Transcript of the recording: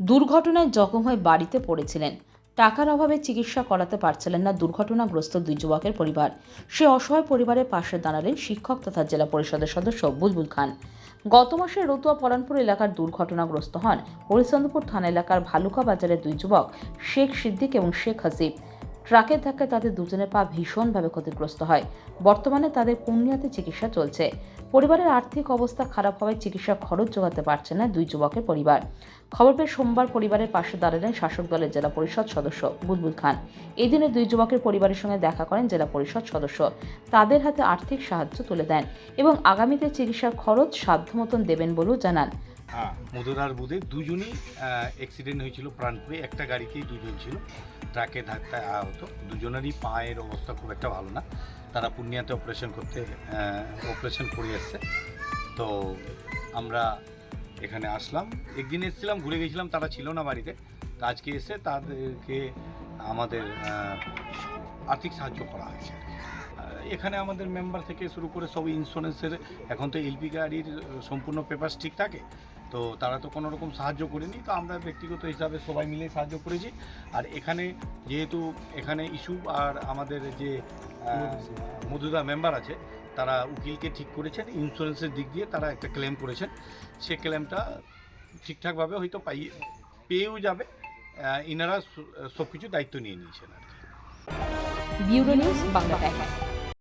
দুর্ঘটনায় জখম হয়ে বাড়িতে পড়েছিলেন। টাকার অভাবে চিকিৎসা করাতে পারছিলেন না দুর্ঘটনাগ্রস্ত দুই যুবকের পরিবার। সে অসহায় পরিবারের পাশে দাঁড়ালেন শিক্ষক তথা জেলা পরিষদের সদস্য বুলবুল খান। গত মাসে রতুয়া পরানপুর এলাকার দুর্ঘটনাগ্রস্ত হন হরিচন্দ্রপুর থানা এলাকার ভালুকা বাজারের দুই যুবক শেখ সিদ্দিক এবং শেখ হাসিব। ট্রাকের ধাক্কায় তাদের দুজনের পা ভীষণভাবে ক্ষতিগ্রস্ত হয়। বর্তমানে তাদের পূর্ণিয়াতে চিকিৎসা চলছে। পরিবারের আর্থিক অবস্থা খারাপ হওয়ায় চিকিৎসা খরচ জোগাতে পারছে না দুই যুবকের পরিবার। খবর পেয়ে সোমবার পরিবারের পাশে দাঁড়ালেন শাসক দলের জেলা পরিষদ সদস্য বুলবুল খান। এই দিনে দুই যুবকের পরিবারের সঙ্গে দেখা করেন জেলা পরিষদ সদস্য। তাদের হাতে আর্থিক সাহায্য তুলে দেন এবং আগামীতে চিকিৎসার খরচ সাধ্যমতন দেবেন বলেও জানান। মধুরার বুধে দুজনই অ্যাক্সিডেন্ট হয়েছিল প্রাণপুরে। একটা গাড়িতেই দুজন ছিল, ট্রাকে ধাক্কায় আহত। দুজনেরই পায়ের অবস্থা খুব একটা ভালো না। তারা পূর্ণিয়াতে অপারেশন করে এসছে। তো আমরা এখানে আসলাম, একদিন এসেছিলাম, ঘুরে গেছিলাম, তারা ছিল না বাড়িতে। তো আজকে এসে তাদেরকে আমাদের আর্থিক সাহায্য করা হয়েছে। এখানে আমাদের মেম্বার থেকে শুরু করে সব ইন্স্যুরেন্সের, এখন তো এলপি গাড়ির সম্পূর্ণ পেপারস ঠিক থাকে, তো তারা তো কোনো রকম সাহায্য করেনি। তো আমরা ব্যক্তিগত হিসাবে সবাই মিলে সাহায্য করেছি। আর এখানে যেহেতু এখানে ইস্যু আর আমাদের যে মধুদা মেম্বার আছে, তারা উকিলকে ঠিক করেছেন, ইন্স্যুরেন্সের দিক দিয়ে তারা একটা ক্লেম করেছেন। সে ক্লেমটা ঠিকঠাকভাবে হয়তো পেয়েও যাবে। ইনারা সব কিছু দায়িত্ব নিয়ে নিয়েছেন আর কি। Bureau news, Bangla Times.